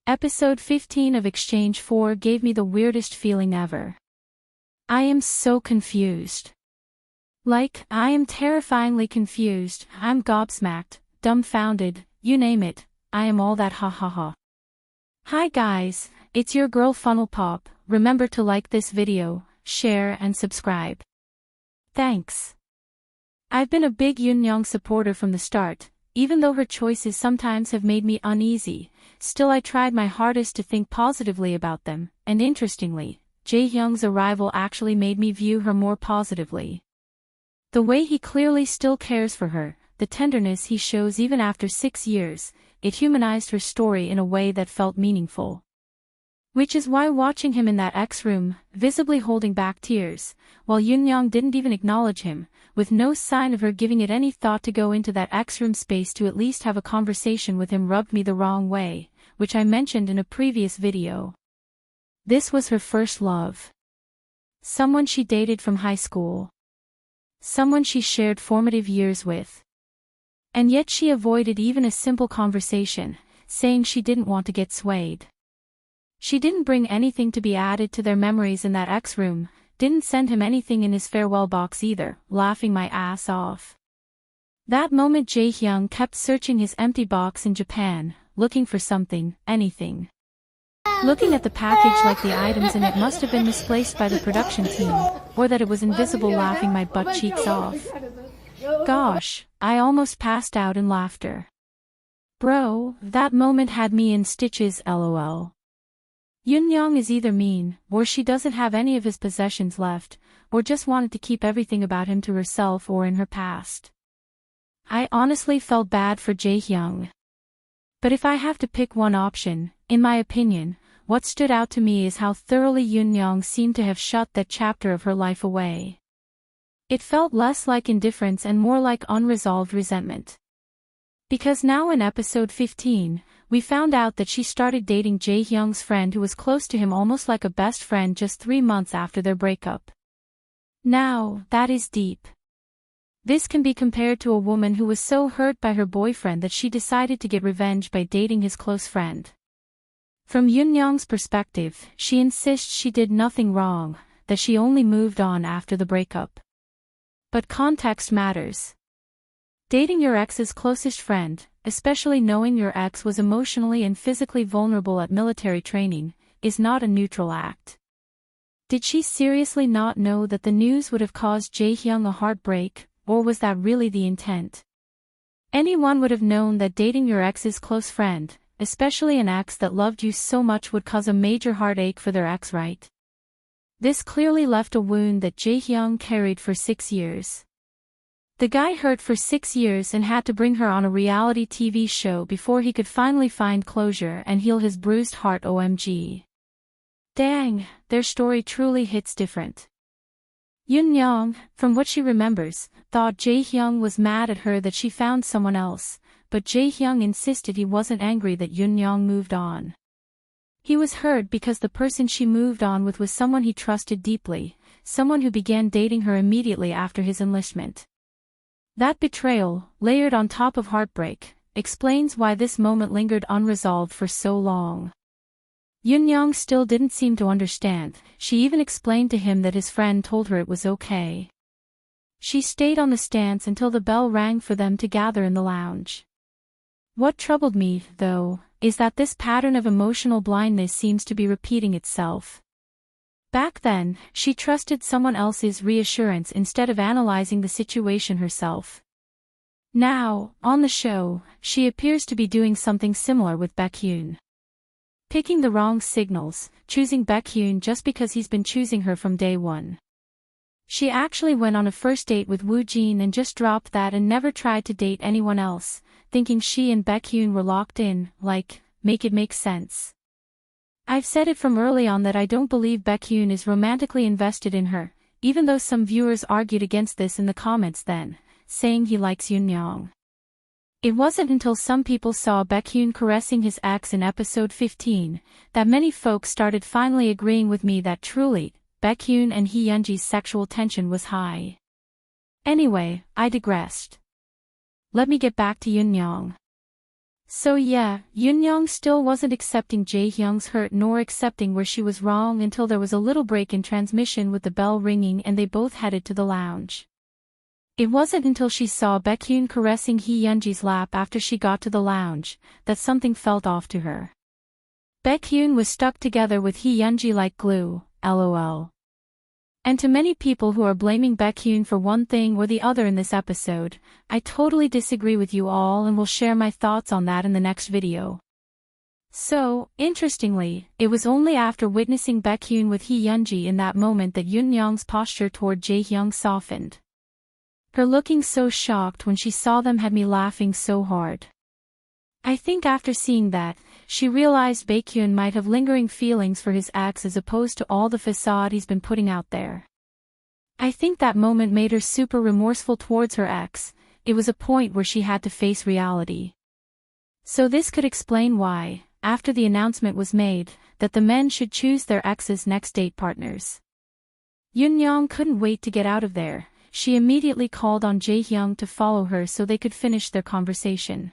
Episode 15 of Exchange 4 gave me the weirdest feeling ever. I am so confused. I am terrifyingly confused, I'm gobsmacked, dumbfounded, you name it, I am all that ha ha ha. Hi guys, it's your girl Funnel Pop, remember to like this video, share and subscribe. Thanks. I've been a big YunNyeong supporter from the start, even though her choices sometimes have made me uneasy, still I tried my hardest to think positively about them, and interestingly, JaeHyung's arrival actually made me view her more positively. The way he clearly still cares for her, the tenderness he shows even after 6 years, it humanized her story in a way that felt meaningful. Which is why watching him in that X-room, visibly holding back tears, while YunNyeong didn't even acknowledge him, with no sign of her giving it any thought to go into that X-room space to at least have a conversation with him rubbed me the wrong way, which I mentioned in a previous video. This was her first love. Someone she dated from high school. Someone she shared formative years with. And yet she avoided even a simple conversation, saying she didn't want to get swayed. She didn't bring anything to be added to their memories in that X-room, didn't send him anything in his farewell box either, laughing my ass off. That moment JaeHyung kept searching his empty box in Japan, looking for something, anything. Looking at the package like the items in it must have been misplaced by the production team, or that it was invisible, laughing my butt cheeks off. Gosh, I almost passed out in laughter. Bro, that moment had me in stitches lol. YunNyeong is either mean, or she doesn't have any of his possessions left, or just wanted to keep everything about him to herself or in her past. I honestly felt bad for JaeHyung. But if I have to pick one option, in my opinion, what stood out to me is how thoroughly YunNyeong seemed to have shut that chapter of her life away. It felt less like indifference and more like unresolved resentment. Because now in episode 15, we found out that she started dating JaeHyung's friend who was close to him almost like a best friend just 3 months after their breakup. Now, that is deep. This can be compared to a woman who was so hurt by her boyfriend that she decided to get revenge by dating his close friend. From YunNyeong's perspective, she insists she did nothing wrong, that she only moved on after the breakup. But context matters. Dating your ex's closest friend, especially knowing your ex was emotionally and physically vulnerable at military training, is not a neutral act. Did she seriously not know that the news would have caused JaeHyung a heartbreak, or was that really the intent? Anyone would have known that dating your ex's close friend, especially an ex that loved you so much, would cause a major heartache for their ex, right? This clearly left a wound that JaeHyung carried for 6 years. The guy hurt for 6 years and had to bring her on a reality TV show before he could finally find closure and heal his bruised heart. OMG. Dang, their story truly hits different. YunNyeong, from what she remembers, thought JaeHyung was mad at her that she found someone else, but JaeHyung insisted he wasn't angry that YunNyeong moved on. He was hurt because the person she moved on with was someone he trusted deeply, someone who began dating her immediately after his enlistment. That betrayal, layered on top of heartbreak, explains why this moment lingered unresolved for so long. YunNyeong still didn't seem to understand, she even explained to him that his friend told her it was okay. She stayed on the stance until the bell rang for them to gather in the lounge. What troubled me, though, is that this pattern of emotional blindness seems to be repeating itself. Back then, she trusted someone else's reassurance instead of analyzing the situation herself. Now, on the show, she appears to be doing something similar with Baekhyun. Picking the wrong signals, choosing Baekhyun just because he's been choosing her from day one. She actually went on a first date with Woojin and just dropped that and never tried to date anyone else, thinking she and Baekhyun were locked in, make it make sense. I've said it from early on that I don't believe Baekhyun is romantically invested in her, even though some viewers argued against this in the comments then, saying he likes YunNyeong. It wasn't until some people saw Baekhyun caressing his ex in episode 15, that many folks started finally agreeing with me that truly, Baekhyun and Hyunji's sexual tension was high. Anyway, I digressed. Let me get back to YunNyeong. So yeah, YunNyeong still wasn't accepting JaeHyung's hurt nor accepting where she was wrong until there was a little break in transmission with the bell ringing and they both headed to the lounge. It wasn't until she saw Baekhyun caressing Hyunji's lap after she got to the lounge that something felt off to her. Baekhyun was stuck together with Hyunji like glue, lol. And to many people who are blaming Baekhyun for one thing or the other in this episode, I totally disagree with you all and will share my thoughts on that in the next video. So, interestingly, it was only after witnessing Baekhyun with Hyunji in that moment that YunNyeong's posture toward JaeHyung softened. Her looking so shocked when she saw them had me laughing so hard. I think after seeing that, she realized Baekhyun might have lingering feelings for his ex as opposed to all the facade he's been putting out there. I think that moment made her super remorseful towards her ex. It was a point where she had to face reality. So this could explain why, after the announcement was made, that the men should choose their ex's next date partners. YunNyeong couldn't wait to get out of there. She immediately called on JaeHyung to follow her so they could finish their conversation.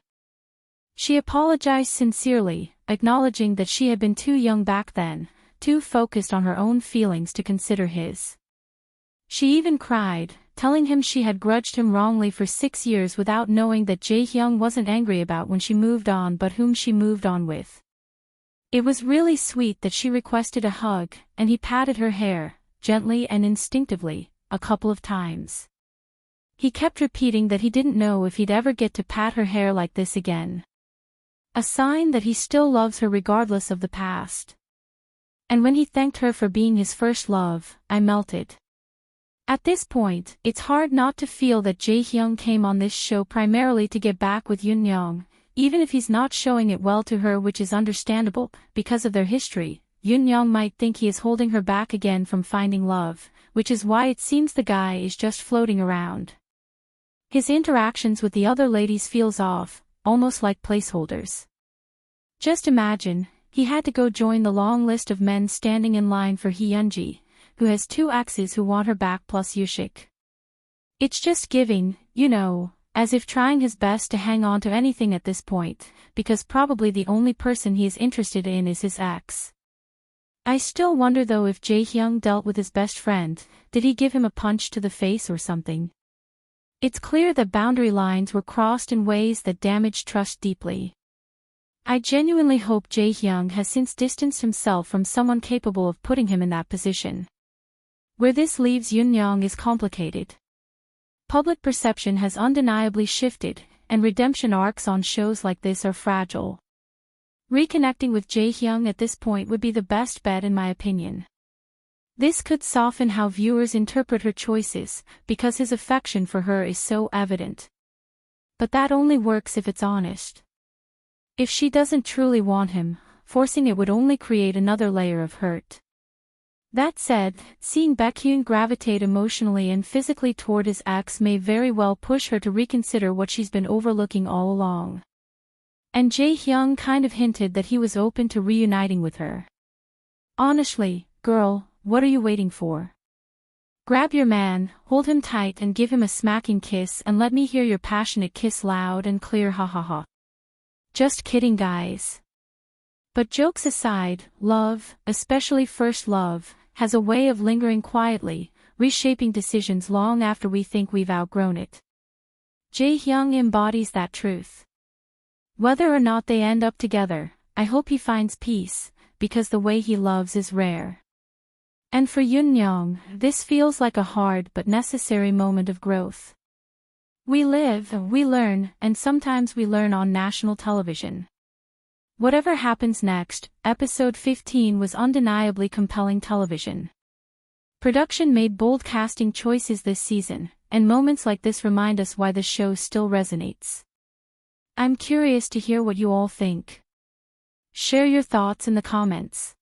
She apologized sincerely, acknowledging that she had been too young back then, too focused on her own feelings to consider his. She even cried, telling him she had grudged him wrongly for 6 years without knowing that JaeHyung wasn't angry about when she moved on but whom she moved on with. It was really sweet that she requested a hug, and he patted her hair, gently and instinctively, a couple of times. He kept repeating that he didn't know if he'd ever get to pat her hair like this again. A sign that he still loves her regardless of the past. And when he thanked her for being his first love, I melted. At this point, it's hard not to feel that JaeHyung came on this show primarily to get back with YunNyeong, even if he's not showing it well to her, which is understandable, because of their history. YunNyeong might think he is holding her back again from finding love, which is why it seems the guy is just floating around. His interactions with the other ladies feels off, almost like placeholders. Just imagine, he had to go join the long list of men standing in line for Hyunji, who has 2 exes who want her back plus Yushik. It's just giving, as if trying his best to hang on to anything at this point, because probably the only person he is interested in is his ex. I still wonder though if JaeHyung dealt with his best friend, did he give him a punch to the face or something? It's clear that boundary lines were crossed in ways that damaged trust deeply. I genuinely hope JaeHyung has since distanced himself from someone capable of putting him in that position. Where this leaves YunNyeong is complicated. Public perception has undeniably shifted, and redemption arcs on shows like this are fragile. Reconnecting with JaeHyung at this point would be the best bet in my opinion. This could soften how viewers interpret her choices, because his affection for her is so evident. But that only works if it's honest. If she doesn't truly want him, forcing it would only create another layer of hurt. That said, seeing Baekhyun gravitate emotionally and physically toward his ex may very well push her to reconsider what she's been overlooking all along. And JaeHyung kind of hinted that he was open to reuniting with her. Honestly, girl, what are you waiting for? Grab your man, hold him tight and give him a smacking kiss and let me hear your passionate kiss loud and clear, ha ha ha. Just kidding, guys. But jokes aside, love, especially first love, has a way of lingering quietly, reshaping decisions long after we think we've outgrown it. JaeHyung embodies that truth. Whether or not they end up together, I hope he finds peace, because the way he loves is rare. And for YunNyeong, this feels like a hard but necessary moment of growth. We live, we learn, and sometimes we learn on national television. Whatever happens next, episode 15 was undeniably compelling television. Production made bold casting choices this season, and moments like this remind us why the show still resonates. I'm curious to hear what you all think. Share your thoughts in the comments.